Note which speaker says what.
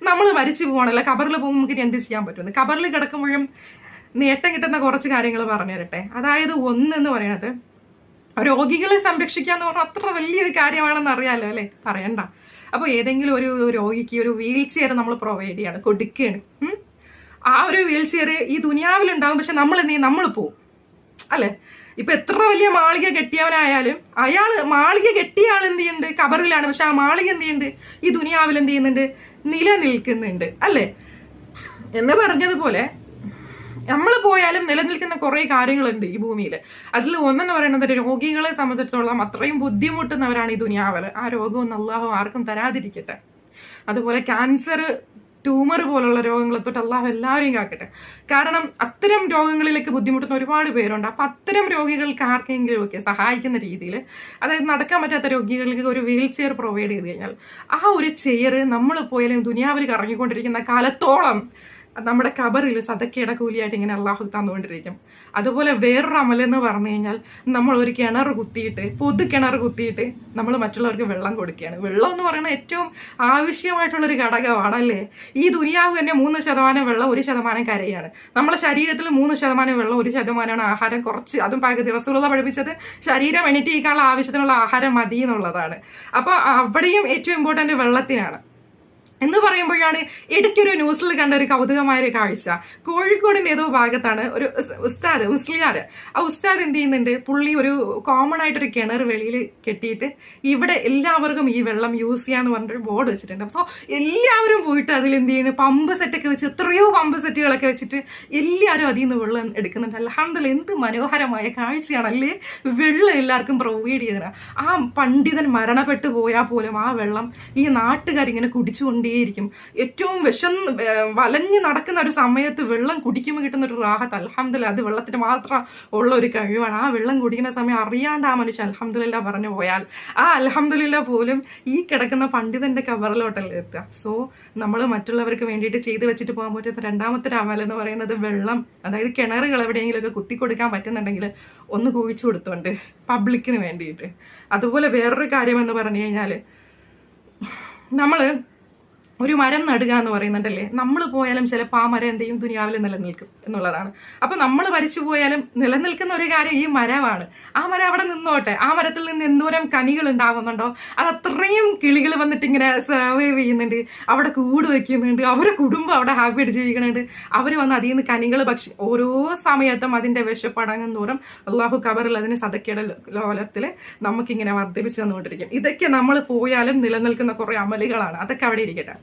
Speaker 1: നമ്മൾ മരിച്ചു പോകണല്ലോ, കബറിൽ പോകുമ്പോൾ നമുക്ക് എന്ത് ചെയ്യാൻ പറ്റുമെന്ന്. കബറിൽ കിടക്കുമ്പോഴും നേട്ടം കിട്ടുന്ന കുറച്ച് കാര്യങ്ങൾ പറഞ്ഞു തരട്ടെ. അതായത് ഒന്നെന്ന് പറയുന്നത്, രോഗികളെ സംരക്ഷിക്കുക എന്ന് പറഞ്ഞാൽ അത്ര വലിയൊരു കാര്യമാണെന്ന് അറിയാലോ അല്ലെ, പറയണ്ട. അപ്പോൾ ഏതെങ്കിലും ഒരു രോഗിക്ക് ഒരു വീൽ ചെയർ നമ്മൾ പ്രൊവൈഡ് ചെയ്യാണ്, കൊടുക്കുകയാണ്. ആ ഒരു വീൽ ചെയർ ഈ ദുനിയാവിലുണ്ടാവും, പക്ഷെ നമ്മൾ എന്ത് ചെയ്യും, നമ്മൾ പോവും അല്ലെ. ഇപ്പൊ എത്ര വലിയ മാളിക കെട്ടിയവനായാലും മാളിക കെട്ടിയ ആൾ എന്ത് ചെയ്യുന്നുണ്ട്, കബറിലാണ്. പക്ഷെ ആ മാളിക എന്ത് ചെയ്യുന്നുണ്ട്, ഈ ദുനിയാവിൽ എന്ത് ചെയ്യുന്നുണ്ട്, നിലനിൽക്കുന്നുണ്ട് അല്ലെ. എന്ന് പറഞ്ഞതുപോലെ നമ്മൾ പോയാലും നിലനിൽക്കുന്ന കുറെ കാര്യങ്ങളുണ്ട് ഈ ഭൂമിയിൽ. അതിൽ ഒന്നെന്ന് പറയുന്നത്, രോഗികളെ സംബന്ധിച്ചിടത്തോളം അത്രയും ബുദ്ധിമുട്ടുന്നവരാണ് ഈ ദുനിയാവിൽ. ആ രോഗമൊന്നും അള്ളാഹു ആർക്കും തരാതിരിക്കട്ടെ. അതുപോലെ ക്യാൻസർ, ട്യൂമർ പോലുള്ള രോഗങ്ങളെ തൊട്ട് അള്ളാഹു എല്ലാവരെയും കാക്കട്ടെ. കാരണം അത്തരം രോഗങ്ങളിലേക്ക് ബുദ്ധിമുട്ടുന്ന ഒരുപാട് പേരുണ്ട്. അപ്പൊ അത്തരം രോഗികൾക്ക് ആർക്കെങ്കിലും ഒക്കെ സഹായിക്കുന്ന രീതിയിൽ, അതായത് നടക്കാൻ പറ്റാത്ത രോഗികൾക്ക് ഒരു വീൽ ചെയർ പ്രൊവൈഡ് ചെയ്ത് കഴിഞ്ഞാൽ, ആ ഒരു ചെയർ നമ്മൾ പോയാലും ദുനിയാവിൽ കറങ്ങിക്കൊണ്ടിരിക്കുന്ന കാലത്തോളം നമ്മുടെ കബറിൽ സദക്കയുടെ കൂലിയായിട്ട് ഇങ്ങനെ അള്ളാഹു തന്നുകൊണ്ടിരിക്കും. അതുപോലെ വേറൊരു അമലെന്ന് പറഞ്ഞു കഴിഞ്ഞാൽ, നമ്മൾ ഒരു കിണർ കുത്തിയിട്ട്, പൊതു കിണർ കുത്തിയിട്ട് നമ്മൾ മറ്റുള്ളവർക്ക് വെള്ളം കൊടുക്കുകയാണ്. വെള്ളം എന്ന് പറയുന്നത് ഏറ്റവും ആവശ്യമായിട്ടുള്ളൊരു ഘടകമാണ് അല്ലേ. ഈ ദുനിയാവ് തന്നെ 3% വെള്ളം, 1% കരയാണ്. നമ്മുടെ ശരീരത്തിൽ 3% വെള്ളം, 1% ആഹാരം. കുറച്ച് അതും പകുതി. റസൂലുള്ളാഹി പഠിപ്പിച്ചത് ശരീരം എണീറ്റിരിക്കാനുള്ള ആവശ്യത്തിനുള്ള ആഹാരം മതി എന്നുള്ളതാണ്. അപ്പൊ അവിടെയും ഏറ്റവും ഇമ്പോർട്ടന്റ് വെള്ളത്തിനാണ് എന്ന് പറയുമ്പോഴാണ് ഇടയ്ക്കൊരു ന്യൂസിൽ കണ്ട ഒരു കൗതുകമായ ഒരു കാഴ്ച. കോഴിക്കോടിന്റെ ഏതോ ഭാഗത്താണ് ഒരു ഉസ്താദ്, മുസ്ലിയാർ. ആ ഉസ്താദ് എന്ത് ചെയ്യുന്നുണ്ട്, പുള്ളി ഒരു കോമൺ ആയിട്ടൊരു കിണർ വെളിയിൽ കെട്ടിയിട്ട് ഇവിടെ എല്ലാവർക്കും ഈ വെള്ളം യൂസ് ചെയ്യാന്ന് പറഞ്ഞൊരു ബോർഡ് വെച്ചിട്ടുണ്ട്. സോ എല്ലാവരും പോയിട്ട് അതിൽ എന്ത് ചെയ്യുന്നു, പമ്പ് സെറ്റൊക്കെ വെച്ച്, എത്രയോ പമ്പ് സെറ്റുകളൊക്കെ വെച്ചിട്ട് എല്ലാവരും അതിൽ നിന്ന് വെള്ളം എടുക്കുന്നുണ്ട്. അൽഹംദുലില്ലാഹ്, എന്ത് മനോഹരമായ കാഴ്ചയാണല്ലേ. വെള്ളം എല്ലാവർക്കും പ്രൊവൈഡ് ചെയ്തത്. ആ പണ്ഡിതൻ മരണപ്പെട്ടു പോയാൽ പോലും ആ വെള്ളം ഈ നാട്ടുകാരിങ്ങനെ കുടിച്ചുകൊണ്ടേ യിരിക്കും. ഏറ്റവും വലഞ്ഞു നടക്കുന്ന ഒരു സമയത്ത് വെള്ളം കുടിക്കുമ്പോൾ കിട്ടുന്ന ഒരു റാഹത്ത്, അൽഹംദുലില്ലാഹ്, അത് വെള്ളത്തിന് മാത്രം ഉള്ള ഒരു കഴിവാണ്. ആ വെള്ളം കുടിക്കുന്ന സമയം അറിയാണ്ട് ആ മനുഷ്യൻ അൽഹംദുലില്ലാഹ് പറഞ്ഞു പോയാൽ, ആ അൽഹംദുലില്ലാഹ് പോലും ഈ കിടക്കുന്ന പണ്ഡിതന്റെ കബറിലോട്ടല്ലേ എത്തുക. സോ നമ്മൾ മറ്റുള്ളവർക്ക് വേണ്ടിയിട്ട് ചെയ്തു വെച്ചിട്ട് പോകാൻ പറ്റുന്ന രണ്ടാമത്തെ അമൽ എന്ന് പറയുന്നത് വെള്ളം, അതായത് കിണറുകൾ എവിടെയെങ്കിലുമൊക്കെ കുത്തിക്കൊടുക്കാൻ പറ്റുന്നുണ്ടെങ്കിൽ ഒന്ന് കുഴിച്ചു കൊടുത്തോണ്ട് പബ്ലിക്കിന് വേണ്ടിയിട്ട്. അതുപോലെ വേറൊരു കാര്യം എന്ന് പറഞ്ഞു കഴിഞ്ഞാൽ, നമ്മള് ഒരു മരം നടുക എന്ന് പറയുന്നുണ്ടല്ലേ. നമ്മൾ പോയാലും ചിലപ്പോൾ ആ മരം എന്തെയും ദുനിയാവിൽ നിലനിൽക്കും എന്നുള്ളതാണ്. അപ്പൊ നമ്മൾ മരിച്ചു പോയാലും നിലനിൽക്കുന്ന ഒരു കാര്യം ഈ മരമാണ്. ആ മരം അവിടെ നിന്നോട്ടെ. ആ മരത്തിൽ നിന്ന് എന്തോരം കനികൾ ഉണ്ടാവുന്നുണ്ടോ, അത് അത്രയും കിളികൾ വന്നിട്ട് ഇങ്ങനെ സർവൈവ് ചെയ്യുന്നുണ്ട്, അവിടെ കൂട് വയ്ക്കുന്നുണ്ട്, അവരുടെ കുടുംബം അവിടെ ഹാപ്പി ആയിട്ട് ജീവിക്കുന്നുണ്ട്. അവർ വന്ന് അതിൽ നിന്ന് കനികൾ ഓരോ സമയത്തും അതിന്റെ വിശപ്പടങ്ങും തോറും അള്ളാഹു കബറിൽ അതിന് സദക്കയുടെ ലോലത്തിൽ നമുക്കിങ്ങനെ വർദ്ധിപ്പിച്ചു തന്നുകൊണ്ടിരിക്കും. ഇതൊക്കെ നമ്മൾ പോയാലും നിലനിൽക്കുന്ന കുറെ അമലുകളാണ്. അതൊക്കെ അവിടെ ഇരിക്കട്ടെ.